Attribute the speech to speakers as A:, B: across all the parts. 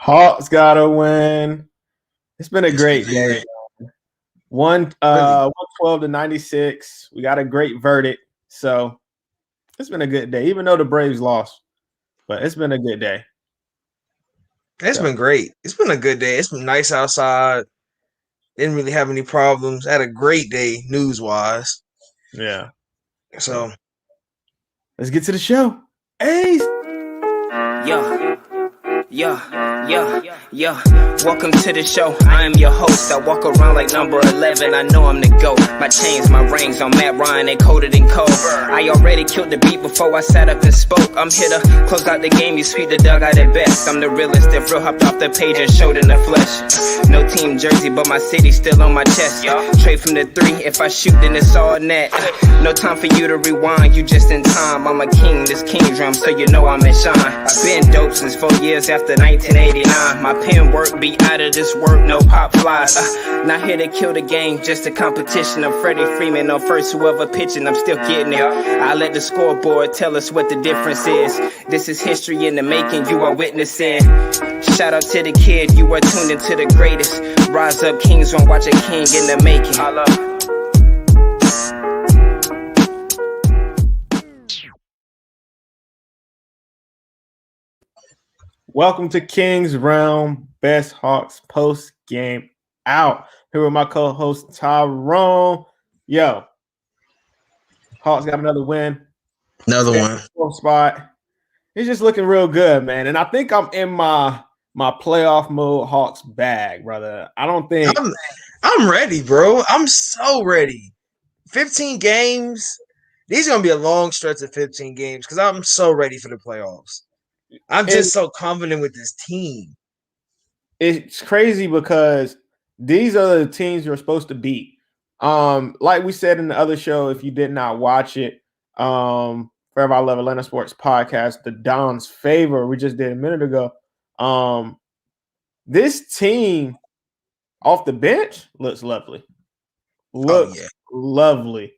A: Hawks got to win. It's been a great day. One,
B: Really?
A: 112-96. We got a great verdict. So it's been a good day, even though the Braves lost. But it's been a good day.
B: It's been great. It's been a good day. It's been nice outside. Didn't really have any problems. Had a great day news-wise.
A: Yeah.
B: So
A: let's get to the show. Ace.
C: Yo. Welcome to the show. I am your host. I walk around like number 11. I know I'm the GOAT. My chains, my rings on Matt Ryan, they coated in cold. I already killed the beat before I sat up and spoke. I'm here to close out the game. You sweep the dugout at best. I'm the realest. If real hopped off the page and showed in the flesh. No team jersey, but my city still on my chest. Trade from the 3. If I shoot, then it's all net. No time for you to rewind. You just in time. I'm a king. This king drum, so you know I'm in shine. I've been dope since 4 years after 1989. My pen work be out of this work, no pop flies. Not here to kill the game, just a competition. I'm Freddie Freeman on first, whoever pitching, I'm still getting it. I let the scoreboard tell us what the difference is. This is history in the making, you are witnessing. Shout out to the kid, you are tuned into the greatest. Rise up, kings won't watch a king in the making. I love it.
A: Welcome to King's Realm Best Hawks post game out. Here with my co-host Tyrone. Yo, Hawks got another win.
B: Another one.
A: Fourth spot. It's just looking real good, man. And I think I'm in my playoff mode Hawks bag, brother. I don't think
B: I'm ready, bro. I'm so ready. 15 games. These are gonna be a long stretch of 15 games because I'm so ready for the playoffs. I'm just so confident with this team.
A: It's crazy because these are the teams you're supposed to beat. Like we said in the other show, if you did not watch it, Forever I Love Atlanta Sports podcast, the Don's Favor, we just did a minute ago. This team off the bench looks lovely. Lovely.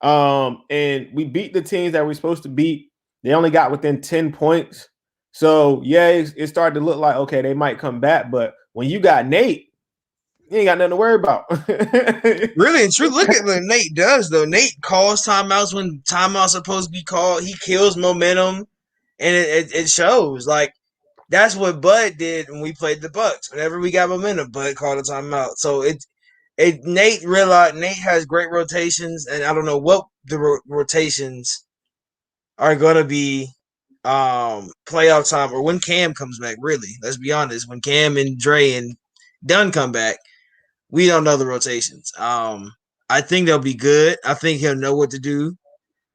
A: And we beat the teams that we're supposed to beat. They only got within 10 points. So, yeah, it started to look like, okay, they might come back. But when you got Nate, you ain't got nothing to worry about.
B: Really and true. Look at what Nate does, though. Nate calls timeouts when timeouts supposed to be called. He kills momentum, and it shows. Like, that's what Bud did when we played the Bucks. Whenever we got momentum, Bud called a timeout. So Nate realized Nate has great rotations, and I don't know what the rotations are going to be playoff time or when Cam comes back. Really, let's be honest. When Cam and Dre and Dunn come back, we don't know the rotations. I think they'll be good. I think he'll know what to do.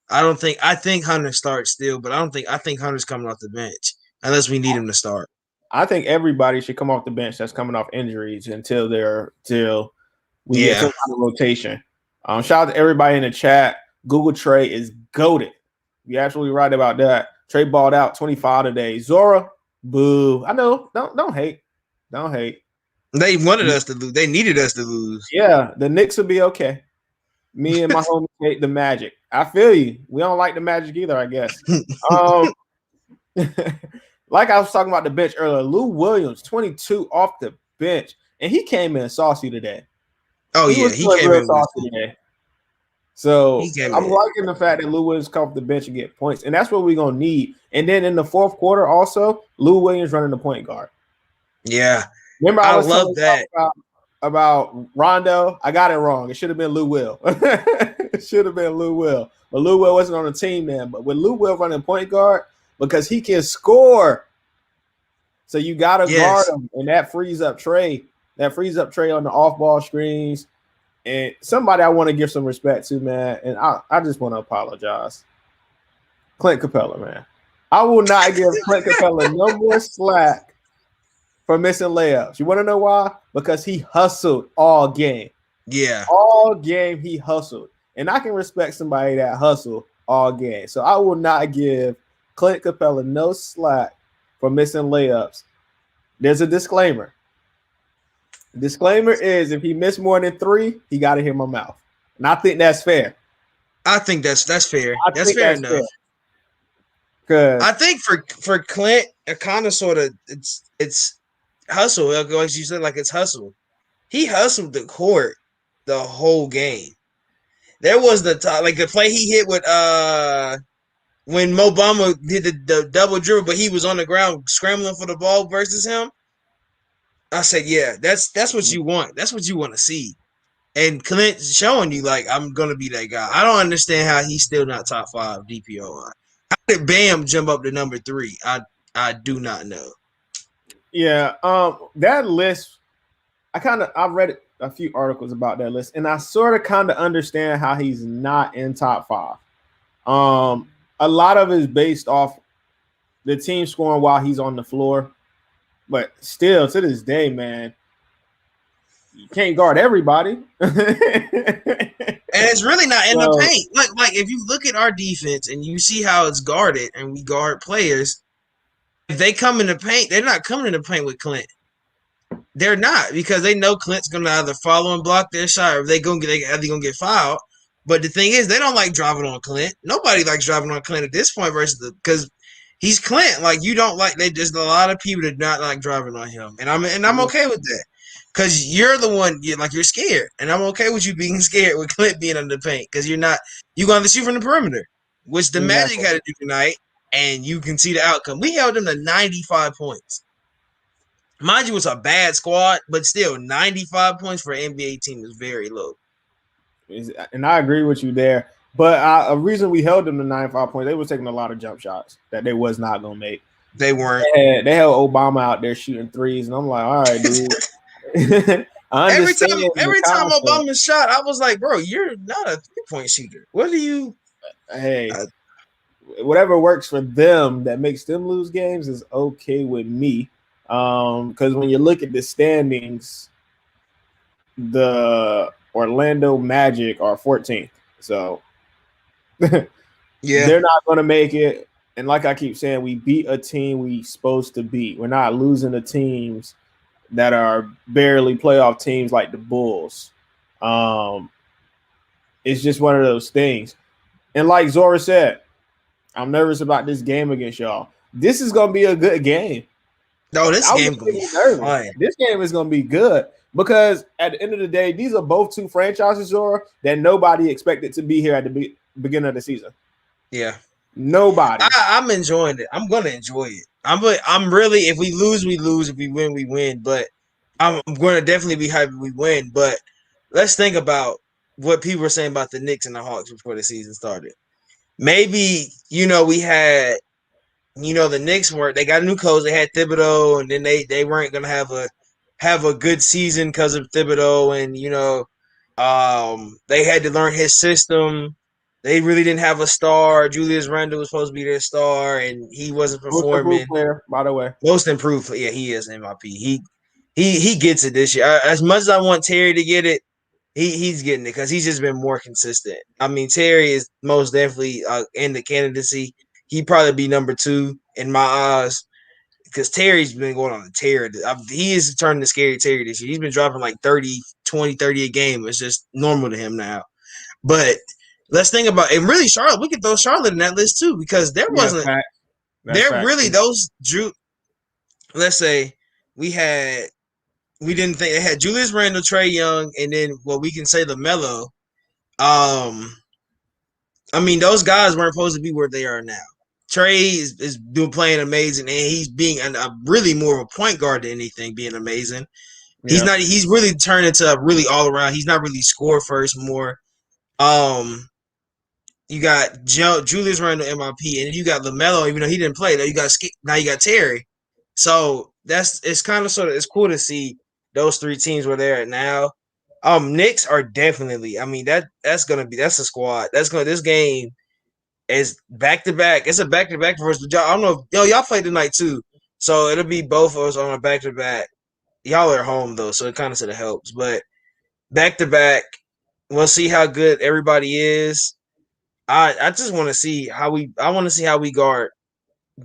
B: I think Hunter starts still, but I think Hunter's coming off the bench unless we need him to start.
A: I think everybody should come off the bench that's coming off injuries until we get some kind of rotation. Shout out to everybody in the chat. Google Trey is goated. You're absolutely right about that. Trey balled out 25 today. Zora, boo. I know. Don't hate. Don't hate.
B: They wanted us to lose. They needed us to lose.
A: Yeah, the Knicks will be okay. Me and my homie hate the Magic. I feel you. We don't like the Magic either, I guess. Like I was talking about the bench earlier, Lou Williams, 22 off the bench, and he came in saucy today.
B: Oh, he came in
A: saucy today. So I'm liking the fact that Lou Williams come off the bench and get points, and that's what we're gonna need. And then in the fourth quarter, also Lou Williams running the point guard.
B: Yeah,
A: remember
B: I love that
A: about Rondo. I got it wrong. It should have been Lou Will. It should have been Lou Will, but Lou Will wasn't on the team then. But with Lou Will running point guard, because he can score, so you gotta guard him, and that frees up Trey. That frees up Trey on the off-ball screens. And somebody I want to give some respect to, man, and I just want to apologize. Clint Capella, man. I will not give Clint Capella no more slack for missing layups. You want to know why? Because he hustled all game.
B: Yeah.
A: All game he hustled. And I can respect somebody that hustled all game. So I will not give Clint Capella no slack for missing layups. There's a disclaimer. Disclaimer is if he missed more than 3, he got to hear my mouth. And I think that's fair.
B: I think that's fair. That's fair enough. I think for Clint, it kind of sort of it's hustle. Like you said, like it's hustle. He hustled the court the whole game. There was the play he hit with when Mo Bamba did the double dribble, but he was on the ground scrambling for the ball versus him. I said, yeah, that's what you want. That's what you want to see. And Clint's showing you like I'm gonna be that guy. I don't understand how he's still not top 5 DPO. How did Bam jump up to number 3? I do not know.
A: Yeah, that list, I've read a few articles about that list, and I sort of kind of understand how he's not in top 5. A lot of it is based off the team scoring while he's on the floor, but still, to this day, man, you can't guard everybody.
B: And it's really not in the paint. Like if you look at our defense and you see how it's guarded, and we guard players, if they come in the paint, they're not coming in the paint with Clint. They're not, because they know Clint's gonna either follow and block their shot, or they're gonna get fouled. But the thing is, they don't like driving on Clint. Nobody likes driving on Clint at this point because he's Clint. Like you don't like. There's a lot of people that not like driving on him, and I'm okay with that. Because you're the one, you're scared. And I'm okay with you being scared with Clint being under the paint. Because you're going to shoot from the perimeter, which the Magic had to do tonight. And you can see the outcome. We held them to 95 points. Mind you, it's a bad squad, but still, 95 points for an NBA team is very low.
A: And I agree with you there. But a reason we held them to 95 points, they were taking a lot of jump shots that they was not going to make.
B: They weren't.
A: They held Obama out there shooting threes. And I'm like, all right, dude.
B: every time Obama shot, I was like, bro, you're not a 3-point shooter. What do you?
A: Hey, whatever works for them that makes them lose games is okay with me. Because when you look at the standings, the Orlando Magic are 14th, so yeah, they're not going to make it. And like I keep saying, we beat a team we supposed to beat. We're not losing to teams that are barely playoff teams like the Bulls. It's just one of those things. And like Zora said, I'm nervous about this game against y'all. This is going to be a good game.
B: No, this game going to be fun.
A: This game is going to be good because at the end of the day, these are both two franchises, Zora, that nobody expected to be here at the beginning of the season.
B: Yeah.
A: Nobody.
B: I'm enjoying it. I'm going to enjoy it. I'm really, if we lose, we lose. If we win, we win. But I'm going to definitely be happy we win. But let's think about what people were saying about the Knicks and the Hawks before the season started. Maybe, we had, the Knicks they got a new coach. They had Thibodeau, and then they weren't going to have a good season because of Thibodeau. And, they had to learn his system. They really didn't have a star. Julius Randle was supposed to be their star, and he wasn't performing.
A: Most improved player, by the way.
B: Most improved. Yeah, he is MIP. He gets it this year. As much as I want Terry to get it, he's getting it because he's just been more consistent. I mean, Terry is most definitely in the candidacy. He'd probably be number 2 in my eyes because Terry's been going on a tear. He is turning to scary Terry this year. He's been dropping like 30 a game. It's just normal to him now. But let's think about it. And really, Charlotte, we could throw Charlotte in that list too because there wasn't – really those – let's say we didn't think – they had Julius Randle, Trae Young, and then we can say LaMelo. I mean, those guys weren't supposed to be where they are now. Trae is playing amazing, and he's being really more of a point guard than anything, being amazing. Yeah. He's really turned into a really all around. He's not really score first more. You got Julius Randle, MIP, and you got LaMelo. Even though he didn't play, now you got Terry. So it's kind of it's cool to see those 3 teams where they're at now. Knicks are definitely. I mean that's a squad. This game is back to back. It's a back to back versus. I don't know. Y'all play tonight too, so it'll be both of us on a back to back. Y'all are at home though, so it kind of helps. But back to back, we'll see how good everybody is. I just want to see how we guard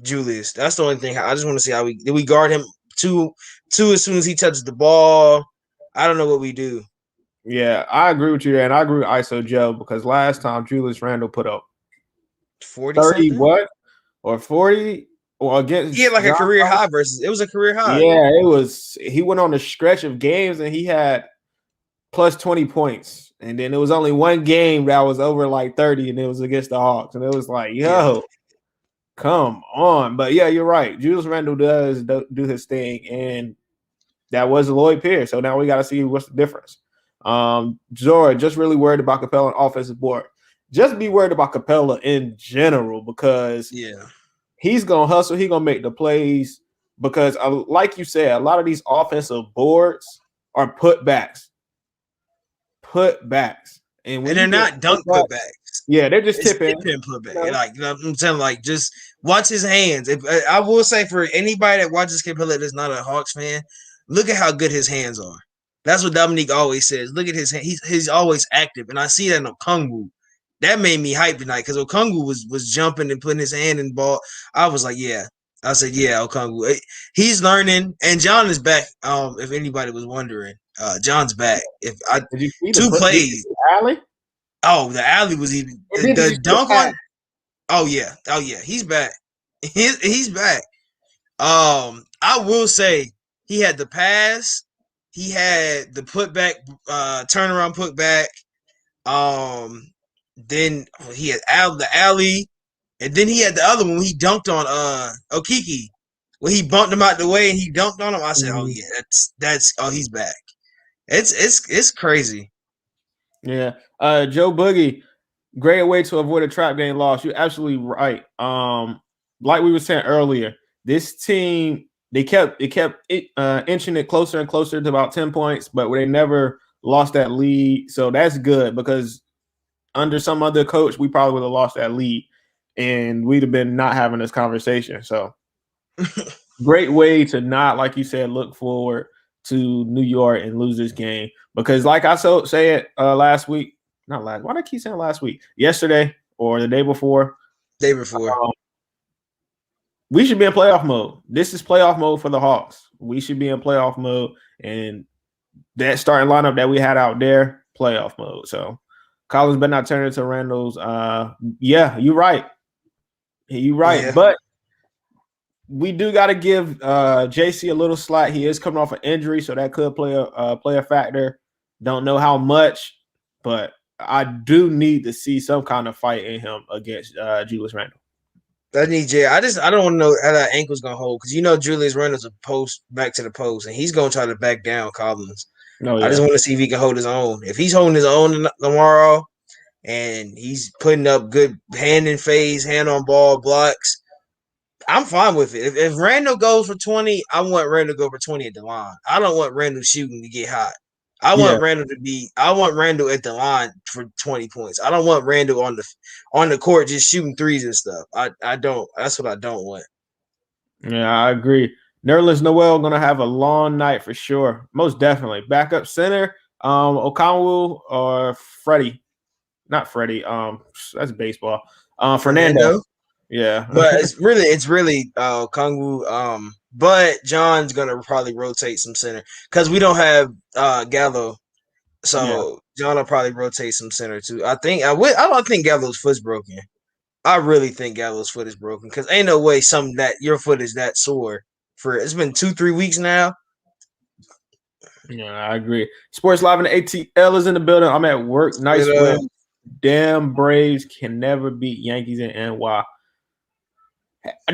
B: Julius. That's the only thing. I just want to see how we guard him too as soon as he touches the ball. I don't know what we do.
A: Yeah, I agree with you there, and I agree with ISO Joe because last time Julius Randle put up
B: 40
A: 30 what or 40. Well, against
B: He had like a
A: John
B: career
A: Collins,
B: high versus. It was a career high.
A: yeah, it was. He went on a stretch of games and he had plus 20 points, and then there was only one game that was over like 30, and it was against the Hawks, and it was like, yo, come on. But yeah, you're right. Julius Randle does do his thing, and that was Lloyd Pierce. So now we got to see what's the difference. Zora, just really worried about Capella on offensive board. Just be worried about Capella in general because he's gonna hustle. He's gonna make the plays because, like you said, a lot of these offensive boards are putbacks, and
B: they're not dunk putbacks.
A: Yeah, they're just tipping
B: putback. You know? Like I'm telling, like just watch his hands. If I will say for anybody that watches Capella that's not a Hawks fan, look at how good his hands are. That's what Dominique always says. Look at his hand. He's always active, and I see that in Okongwu. That made me hype tonight because Okongwu was jumping and putting his hand in the ball. I was like, yeah. I said, yeah, Okongwu. He's learning, and John is back. If anybody was wondering, John's back. If I
A: Did you see
B: two plays,
A: alley?
B: Oh, the alley was even the dunk on. Oh yeah, he's back. He's back. I will say he had the pass, he had the putback, turnaround putback. Then he had the alley, and then he had the other one when he dunked on Okiki. When he bumped him out the way and he dunked on him, I said, "Oh yeah, that's he's back." It's crazy.
A: Yeah. Joe Boogie, great way to avoid a trap game loss. You're absolutely right. Like we were saying earlier, this team they kept inching it closer and closer to about 10 points, but they never lost that lead. So that's good because under some other coach, we probably would have lost that lead and we'd have been not having this conversation. So great way to not, like you said, look forward to New York and lose this game. Because like I said last week, not last, why do I keep saying last week? Yesterday or the day before. We should be in playoff mode. This is playoff mode for the Hawks. We should be in playoff mode. And that starting lineup that we had out there, playoff mode. So Collins better not turn into Randall's. Yeah, you're right. You're right. Yeah. But we do got to give JC a little slack. He is coming off an injury, so that could play a factor. Don't know how much, but I do need to see some kind of fight in him against Julius Randle.
B: I need Jay. I don't want to know how that ankle's gonna hold because Julius Randle's a post back to the post, and he's gonna try to back down Collins. Oh, yeah. I just want to see if he can hold his own. If he's holding his own tomorrow, and he's putting up good hand in face, hand on ball blocks, I'm fine with it. If Randle goes for 20, I want Randle to go for 20 at the line. I don't want Randle shooting to get hot. I want Randle at the line for 20 points. I don't want Randle on the court just shooting threes and stuff. I don't. That's what I don't want.
A: Yeah, I agree. Nerlens Noel gonna have a long night for sure. Most definitely. Backup center, Okongwu or Freddie. Not Freddie. That's baseball. Fernando. Yeah.
B: But it's really Okongwu. But John's gonna probably rotate some center because we don't have Gallo, so John will probably rotate some center too. I don't think Gallo's foot's broken. I really think Gallo's foot is broken because ain't no way your foot is that sore for it's been 2-3 weeks now.
A: Yeah, I agree. Sports Live and ATL is in the building. I'm at work. Nice win. Damn Braves can never beat Yankees in NY.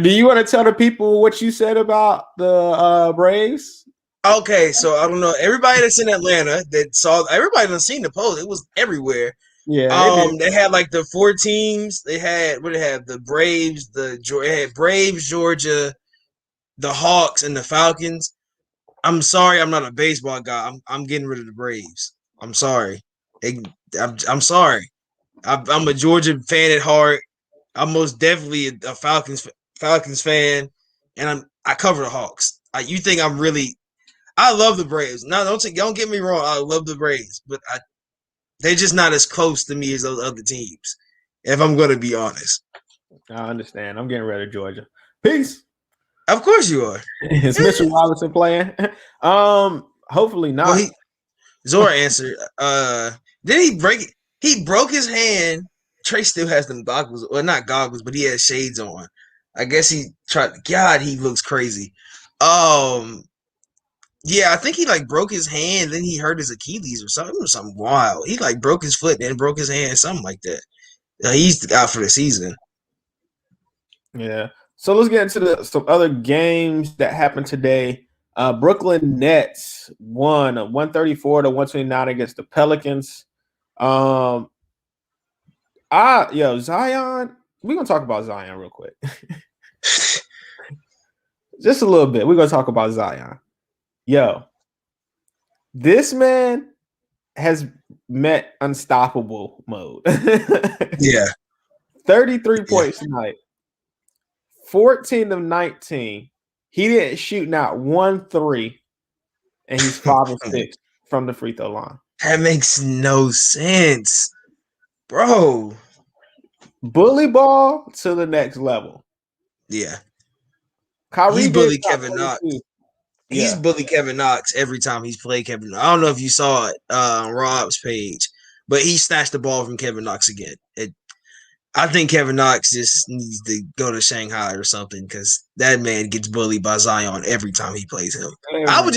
A: Do you want to tell the people what you said about the Braves?
B: Okay, so I don't know. Everybody that's in Atlanta everybody that's seen the post. It was everywhere.
A: Yeah.
B: They had like the 4 teams. They had the Braves, Georgia, the Hawks, and the Falcons. I'm sorry, I'm not a baseball guy. I'm getting rid of the Braves. I'm sorry. I'm sorry. I'm a Georgia fan at heart. I'm most definitely a Falcons fan, and I cover the Hawks. You think I'm really? I love the Braves. No, don't get me wrong. I love the Braves, but they're just not as close to me as those other teams. If I'm going to be honest,
A: I understand. I'm getting rid of Georgia. Peace.
B: Of course you are.
A: Is Mitchell Robinson playing? Hopefully not.
B: Well, Zora answered. Did he break it? He broke his hand. Trey still has them goggles, well, not goggles, but he has shades on. I guess he tried. God, he looks crazy. Yeah, I think he like broke his hand, then he hurt his Achilles or something. It was something wild. He like broke his foot, then broke his hand, something like that. He's out for the season.
A: Yeah. So let's get into some other games that happened today. Brooklyn Nets won 134 to 129 against the Pelicans. Zion. We're gonna talk about Zion real quick. Just a little bit. We're gonna talk about Zion. Yo, this man has met unstoppable mode.
B: Yeah.
A: 33 points tonight. 14 of 19. He didn't shoot not 1 3, and he's 5 of 6 from the free throw line.
B: That makes no sense, bro.
A: Bully ball to the next level.
B: Yeah.
A: Kyrie
B: He's bullied
A: gave
B: Kevin Knox. He's
A: Yeah.
B: bullied Kevin Knox every time he's played Kevin Knox. I don't know if you saw it on Rob's page, but he snatched the ball from Kevin Knox again. I think Kevin Knox just needs to go to Shanghai or something because that man gets bullied by Zion every time he plays him. I would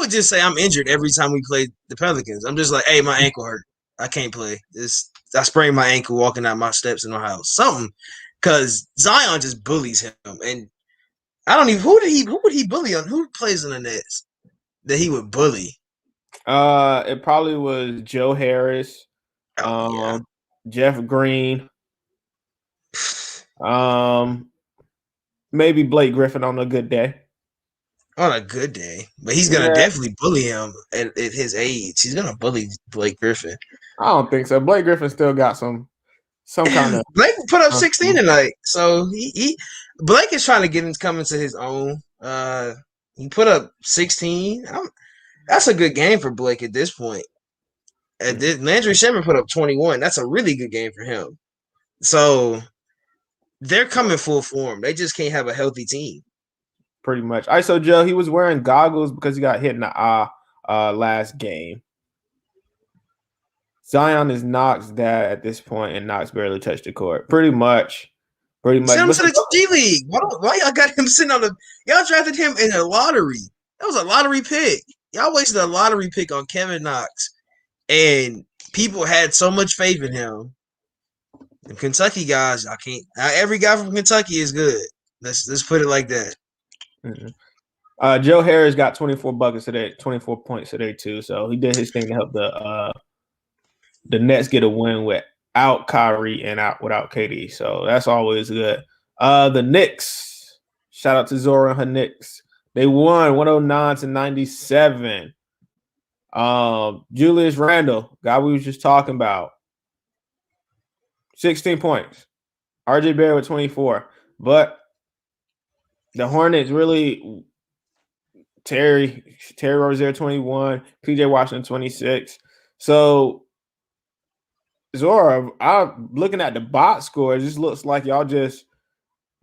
B: just say I'm injured every time we play the Pelicans. I'm just like, hey, my ankle hurt. I can't play. I sprained my ankle walking out my steps in my house. Something because Zion just bullies him, and I don't even who would he bully on? Who plays in the Nets that he would bully?
A: It probably was Joe Harris, Jeff Green, maybe Blake Griffin on a good day.
B: On a good day, but he's gonna definitely bully him at his age. He's gonna bully Blake Griffin.
A: I don't think so. Blake Griffin still got some kind of.
B: Blake put up 16 tonight, so Blake is trying to get him coming to his own. He put up 16. That's a good game for Blake at this point. Landry Shamet put up 21. That's a really good game for him. So they're coming full form. They just can't have a healthy team.
A: Pretty much. ISO Joe, he was wearing goggles because he got hit in the eye last game. Zion is Knox dad at this point, and Knox barely touched the court. Pretty much.
B: Send him to the G League. Why y'all got him sitting on the? Y'all drafted him in a lottery. That was a lottery pick. Y'all wasted a lottery pick on Kevin Knox, and people had so much faith in him. The Kentucky guys, I can't. Every guy from Kentucky is good. Let's put it like that.
A: Mm-hmm. Joe Harris got 24 buckets today, 24 points today too. So he did his thing to help the Nets get a win without Kyrie and without KD. So that's always good. The Knicks, shout out to Zora and her Knicks. They won 109 to 97. Julius Randle, guy we was just talking about, 16 points. RJ Barrett with 24. But the Hornets really, Terry Rozier 21, PJ Washington 26. So Zora, I'm looking at the box score. It just looks like y'all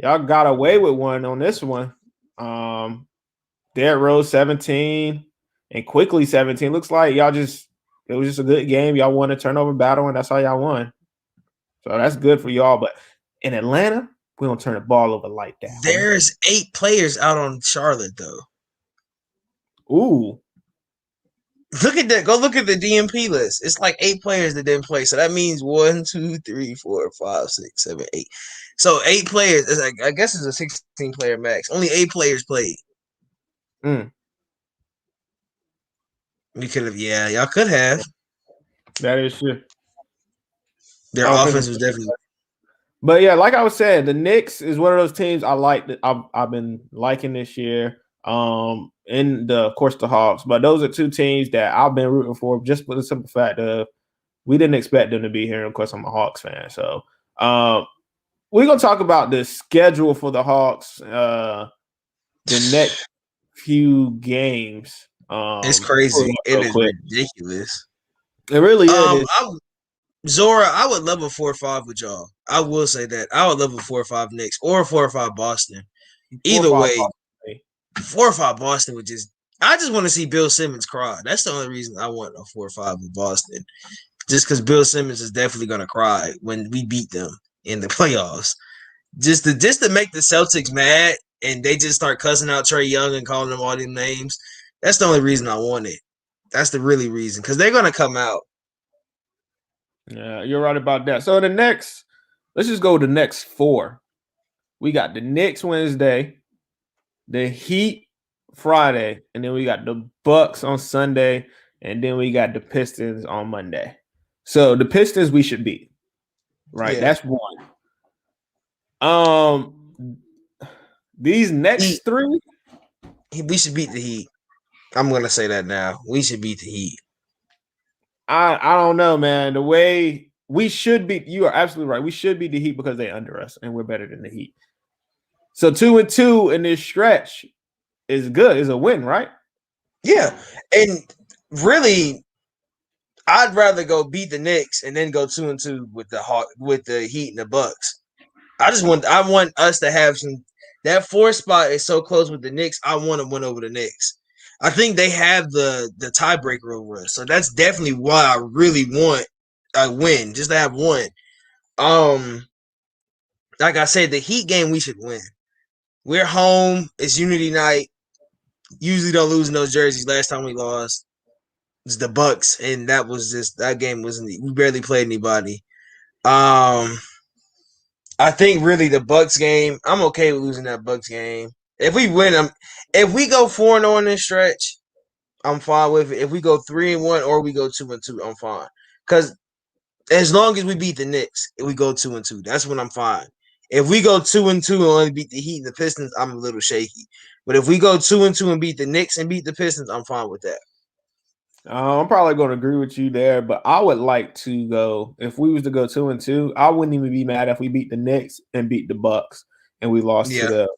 A: got away with one on this one. Derrick Rose 17 and quickly 17. Looks like it was just a good game. Y'all won a turnover battle, and that's how y'all won. So that's good for y'all. But in Atlanta, we don't turn the ball over like that.
B: There's 8 players out on Charlotte, though.
A: Ooh.
B: Look at that. Go look at the DMP list. It's like 8 players that didn't play. So that means 1, 2, 3, 4, 5, 6, 7, 8. So 8 players. I guess it's a 16-player max. Only 8 players played. We could have, y'all could have.
A: That is true.
B: Their offense was definitely.
A: But yeah, like I was saying, the Knicks is one of those teams I like that I've been liking this year. Of course, the Hawks. But those are 2 teams that I've been rooting for just for the simple fact of we didn't expect them to be here. And of course, I'm a Hawks fan. So we're gonna talk about the schedule for the Hawks. The next few games.
B: It's crazy. It is ridiculous.
A: It really is.
B: Zora, I would love a 4-5 with y'all. I will say that. I would love a 4-5 Knicks or a 4-5 Boston. Either way, 4-5 Boston would just – I just want to see Bill Simmons cry. That's the only reason I want a 4-5 with Boston. Just because Bill Simmons is definitely going to cry when we beat them in the playoffs. just to make the Celtics mad and they just start cussing out Trae Young and calling him all these names. That's the only reason I want it. That's the really reason because they're gonna come out.
A: Yeah, you're right about that. So let's just go to the next 4. We got the Knicks Wednesday, the Heat Friday, and then we got the Bucks on Sunday, and then we got the Pistons on Monday. So the Pistons we should beat, right?
B: Yeah.
A: That's one. These next 3,
B: we should beat the Heat. I'm gonna say that now. We should beat the Heat.
A: I don't know, man. The way we should beat, you are absolutely right. We should beat the Heat because they under us and we're better than the Heat. So 2-2 in this stretch is good. Is a win, right?
B: Yeah, and really, I'd rather go beat the Knicks and then go 2-2 with the Heat and the Bucks. I want us to have some. That 4 spot is so close with the Knicks. I want to win over the Knicks. I think they have the tiebreaker over us, so that's definitely why I really want a win, just to have one. Like I said, the Heat game we should win. We're home. It's Unity night. Usually don't lose in those jerseys. Last time we lost, it's the Bucks, and that game wasn't. We barely played anybody. I think really the Bucks game. I'm okay with losing that Bucks game. If we win, if we go 4-0 in this stretch, I'm fine with it. If we go 3-1 or we go 2-2, I'm fine. Because as long as we beat the Knicks, if we go 2-2, that's when I'm fine. If we go 2-2 and only beat the Heat and the Pistons, I'm a little shaky. But if we go 2-2 and beat the Knicks and beat the Pistons, I'm fine with that.
A: I'm probably going to agree with you there, but I would like to go. If we was to go 2-2, I wouldn't even be mad if we beat the Knicks and beat the Bucks and we lost to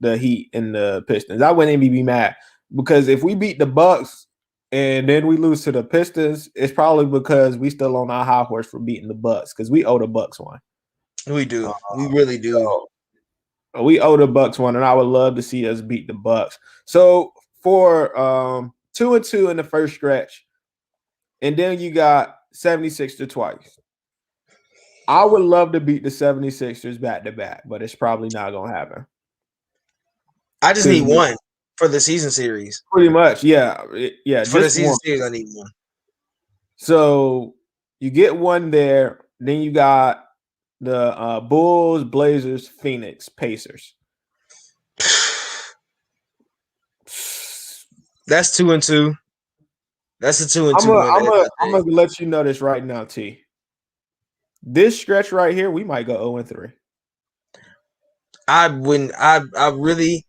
A: the Heat and the Pistons. I wouldn't even be mad because if we beat the Bucks and then we lose to the Pistons, it's probably because we still on our high horse for beating the Bucks because we owe the Bucks one.
B: We do. We really do.
A: So we owe the Bucks one, and I would love to see us beat the Bucks. So for 2-2 in the first stretch, and then you got 76ers twice. I would love to beat the 76ers back-to-back, but it's probably not going to happen.
B: I just need one for the season series.
A: Pretty much, yeah.
B: For the season series, I need one.
A: So you get one there. Then you got the Bulls, Blazers, Phoenix, Pacers.
B: That's 2-2. That's a 2-2.
A: I'm gonna let you know this right now, T. This stretch right here, we might go 0-3.
B: I wouldn't. I really.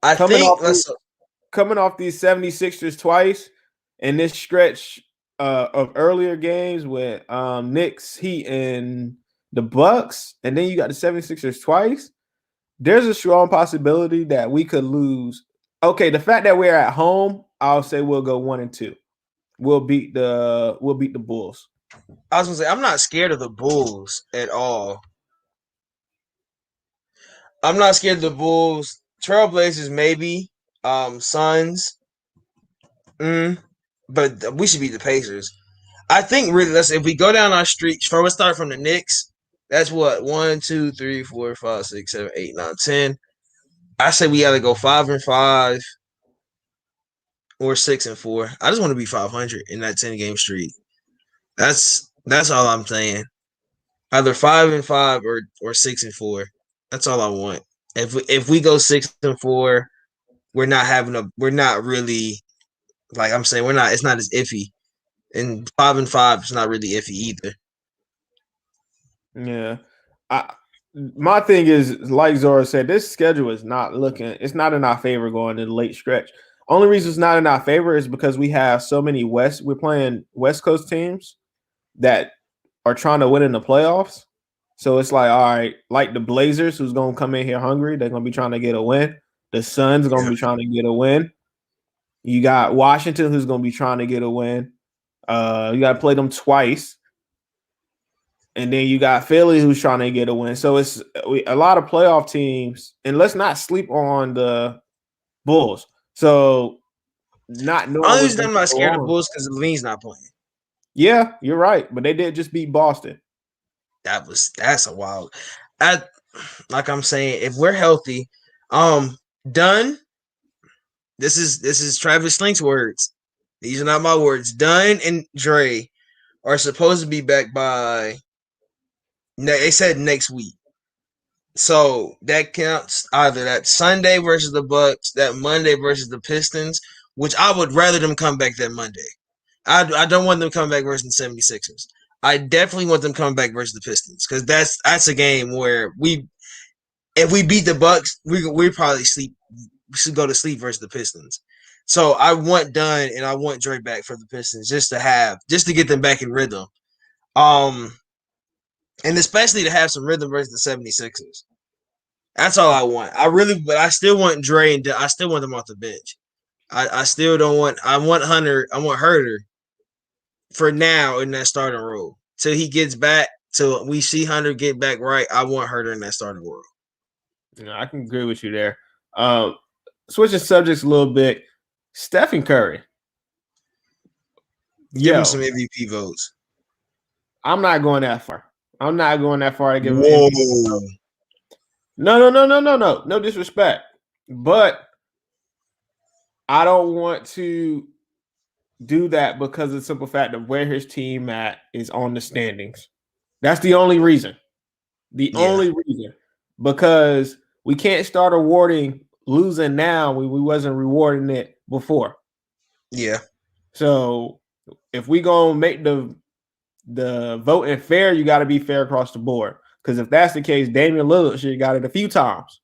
A: Coming off these 76ers twice, and this stretch of earlier games with Knicks, Heat, and the Bucks, and then you got the 76ers twice. There's a strong possibility that we could lose. Okay, the fact that we're at home, I'll say we'll go 1-2. We'll beat the Bulls.
B: I was gonna say I'm not scared of the Bulls at all. I'm not scared of the Bulls. Trailblazers maybe. Suns. But we should beat the Pacers. I think really if we go down our streak, let's start from the Knicks. That's what 1, 2, 3, 4, 5, 6, 7, 8, 9, 10. I say we either go 5-5 or 6-4. I just want to be 500 in that 10-game streak. That's all I'm saying. Either 5-5 or 6-4. That's all I want. If we go 6-4, we're not really like I'm saying it's not as iffy. And 5-5 is not really iffy either.
A: Yeah. My thing is, like Zora said, this schedule is it's not in our favor going in the late stretch. Only reason it's not in our favor is because we have so many we're playing West Coast teams that are trying to win in the playoffs. So it's like, all right, like the Blazers, who's going to come in here hungry. They're going to be trying to get a win. The Suns are going to be trying to get a win. You got Washington, who's going to be trying to get a win. You got to play them twice. And then you got Philly, who's trying to get a win. So it's a lot of playoff teams. And let's not sleep on the Bulls. So not knowing.
B: Only reason I'm not scared of the Bulls because Levine's not playing.
A: Yeah, you're right. But they did just beat Boston.
B: That's a wild. I like I'm saying, if we're healthy, Dunn. This is Travis Slink's words. These are not my words. Dunn and Dre are supposed to be back by. They said next week. So that counts either that Sunday versus the Bucks, that Monday versus the Pistons, which I would rather them come back that Monday. I don't want them coming back versus the 76ers. I definitely want them coming back versus the Pistons because that's a game where if we beat the Bucks, we probably sleep. We should go to sleep versus the Pistons. So I want Dunn and I want Dre back for the Pistons just to get them back in rhythm. And especially to have some rhythm versus the 76ers. That's all I want. But I still want Dre and I still want them off the bench. I still don't want. I want Herter for now in that starting role till he gets back. Till we see Hunter get back right. I want Herter in that starting role.
A: I can agree with you there. Switching subjects a little bit. Stephen Curry.
B: Give him some MVP votes.
A: I'm not going that far. I'm not going that far to give him
B: Whoa.
A: MVP. No. No disrespect. But I don't want to do that because of the simple fact of where his team at is on the standings. That's the only reason. Only reason. Because we can't start awarding losing now when we wasn't rewarding it before.
B: Yeah.
A: So if we gonna make the voting fair, you got to be fair across the board. Because if that's the case, Damian Lillard should have got it a few times.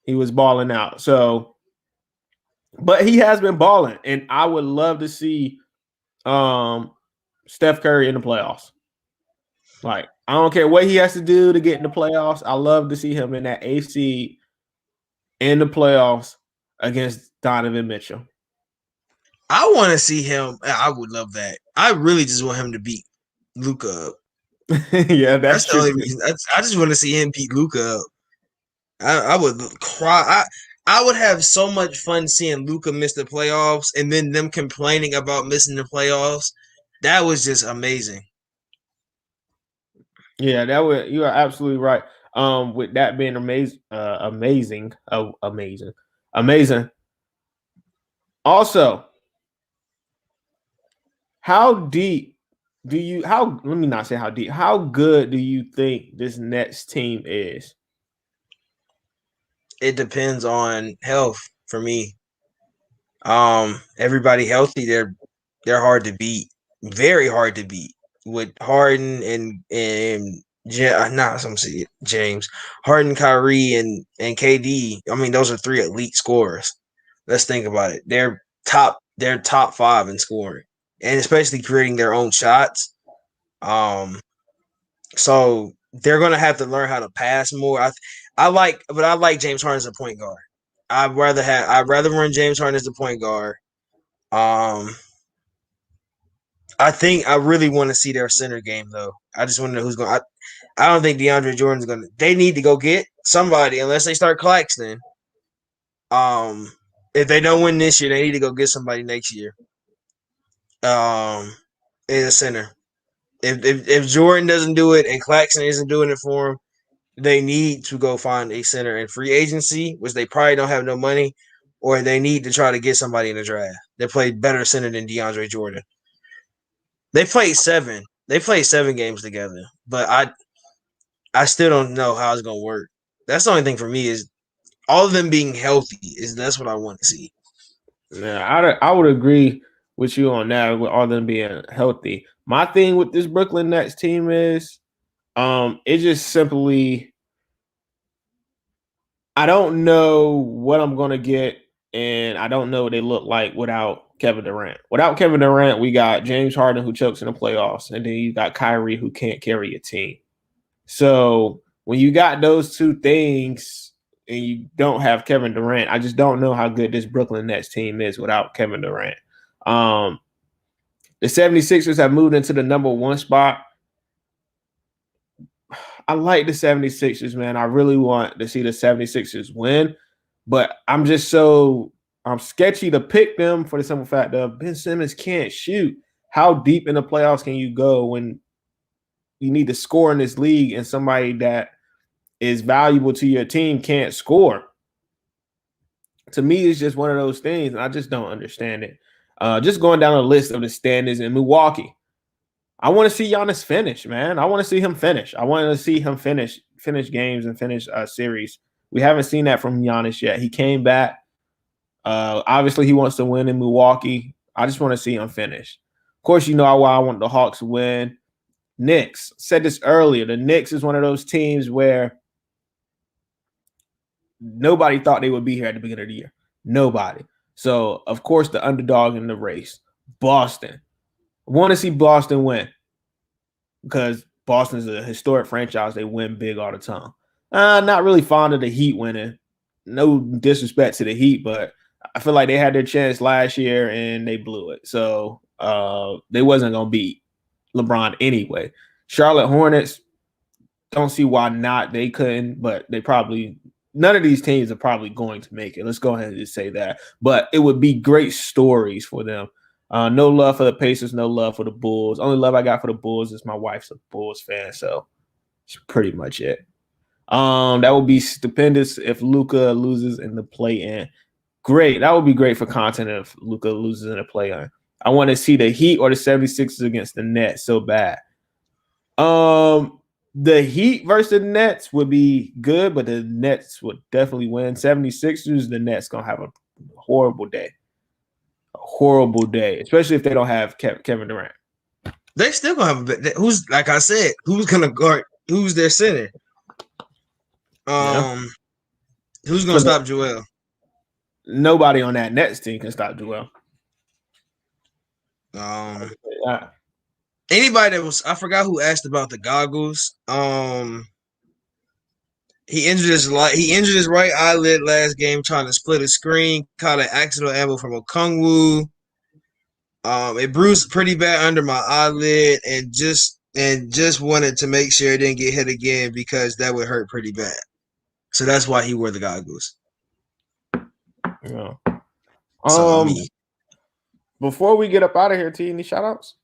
A: He was balling out. So, but he has been balling, and I would love to see Steph Curry in the playoffs. Like, I don't care what he has to do to get in the playoffs. I love to see him in that AC in the playoffs against Donovan Mitchell.
B: I want to see him. I would love that. I really just want him to beat Luka up.
A: Yeah, that's
B: the only reason. I just want to see him beat Luka up. I would cry. I would have so much fun seeing Luka miss the playoffs and then them complaining about missing the playoffs. That was just amazing.
A: Yeah, you are absolutely right. With that being amazing. Also, how deep do you let me not say how deep, how good do you think this Nets team is?
B: It depends on health for me. Everybody healthy, they're hard to beat. Very hard to beat. With Harden and James, Harden, Kyrie, and KD. I mean, those are three elite scorers. Let's think about it. They're top 5 in scoring, and especially creating their own shots. So they're gonna have to learn how to pass more. I like James Harden as a point guard. I'd rather run James Harden as the point guard. I think I really want to see their center game though. I just want to know who's going. I don't think DeAndre Jordan's going to. They need to go get somebody unless they start Claxton. If they don't win this year, they need to go get somebody next year. In a center. If Jordan doesn't do it and Claxton isn't doing it for him, they need to go find a center in free agency, which they probably don't have no money, or they need to try to get somebody in the draft that played better center than DeAndre Jordan. They played 7. They played 7 games together, but I still don't know how it's gonna work. That's the only thing for me is all of them being healthy. That's what I want to see.
A: Yeah, I would agree with you on that. With all of them being healthy, my thing with this Brooklyn Nets team is, it just simply, I don't know what I'm gonna get, and I don't know what they look like without Kevin Durant. Without Kevin Durant, we got James Harden who chokes in the playoffs, and then you got Kyrie who can't carry a team. So when you got those two things and you don't have Kevin Durant, I just don't know how good this Brooklyn Nets team is without Kevin Durant. The 76ers have moved into the number 1 spot. I like the 76ers, man. I really want to see the 76ers win, but I'm sketchy to pick them for the simple fact that Ben Simmons can't shoot. How deep in the playoffs can you go when you need to score in this league and somebody that is valuable to your team can't score. To me, it's just one of those things, and I just don't understand it. Just going down the list of the standings in Milwaukee, I want to see Giannis finish, man. I want to see him finish. I want to see him finish games and finish series. We haven't seen that from Giannis yet. He came back. Obviously, he wants to win in Milwaukee. I just want to see him finish. Of course, you know why I want the Hawks to win. Knicks, said this earlier. The Knicks is one of those teams where nobody thought they would be here at the beginning of the year. Nobody. So, of course, the underdog in the race, Boston. I want to see Boston win because Boston is a historic franchise. They win big all the time. Not really fond of the Heat winning. No disrespect to the Heat, but I feel like they had their chance last year and they blew it. So they wasn't going to beat LeBron anyway. Charlotte Hornets, don't see why not. They couldn't, but they probably – none of these teams are probably going to make it. Let's go ahead and just say that. But it would be great stories for them. No love for the Pacers, no love for the Bulls. Only love I got for the Bulls is my wife's a Bulls fan, so that's pretty much it. That would be stupendous if Luka loses in the play-in. Great. That would be great for content if Luka loses in the play-in. I want to see the Heat or the 76ers against the Nets so bad. The Heat versus the Nets would be good, but the Nets would definitely win. 76ers, the Nets going to have a horrible day. A horrible day, especially if they don't have Kevin Durant.
B: They still going to have who's, like I said, who's going to guard, who's their center? Who's going to stop Joel?
A: Nobody on that Nets team can stop Joel.
B: Anybody that was, I forgot who asked about the goggles. He injured his right eyelid last game trying to split a screen. Caught an accidental elbow from Okongwu. It bruised pretty bad under my eyelid, and just wanted to make sure it didn't get hit again because that would hurt pretty bad. So that's why he wore the goggles.
A: Yeah.
B: Before
A: we get up out of here, T, any shout outs?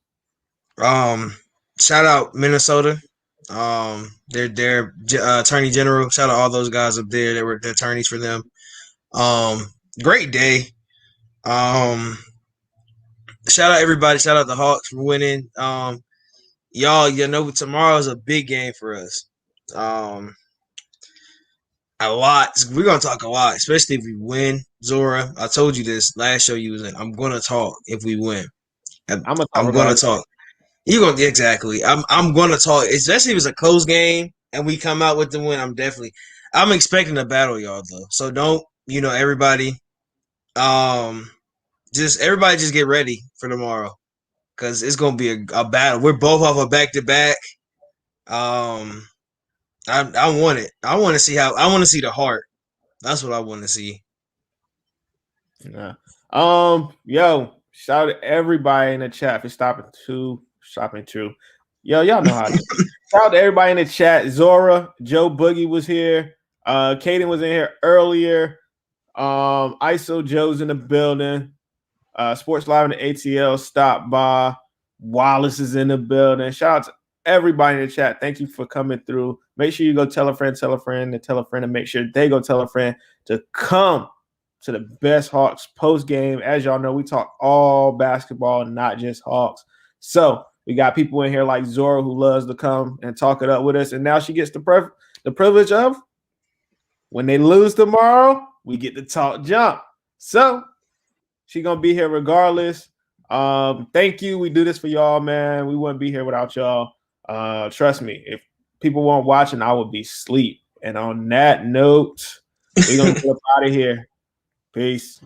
B: Shout out Minnesota. Their attorney general. Shout out all those guys up there that were the attorneys for them. Great day. Shout out everybody. Shout out the Hawks for winning. Y'all, you know, tomorrow's a big game for us. A lot. We're gonna talk a lot, especially if we win. Zora, I told you this last show you was in. I'm gonna talk if we win. I'm gonna talk. You're gonna exactly. I'm gonna talk, especially if it's a close game and we come out with the win. I'm expecting a battle, y'all, though. So don't, everybody. Everybody just get ready for tomorrow, because it's gonna be a battle. We're both off a back-to-back. I want it. I want to see the heart. That's what I want to see.
A: Yeah. Yo, shout out to everybody in the chat for stopping through. Yo, y'all know how to. Shout out to everybody in the chat. Zora, Joe Boogie was here. Kaden was in here earlier. ISO Joe's in the building. Sports Live and the ATL stopped by. Wallace is in the building. Shout out to everybody in the chat. Thank you for coming through. Make sure you go tell a friend, and make sure they go tell a friend to come to the best Hawks post game. As y'all know, we talk all basketball, not just Hawks. So we got people in here like Zora who loves to come and talk it up with us. And now she gets the privilege of, when they lose tomorrow, we get to talk jump. So she's going to be here regardless. Thank you. We do this for y'all, man. We wouldn't be here without y'all. Trust me, if people weren't watching, I would be asleep. And on that note, we're going to get up out of here. Peace.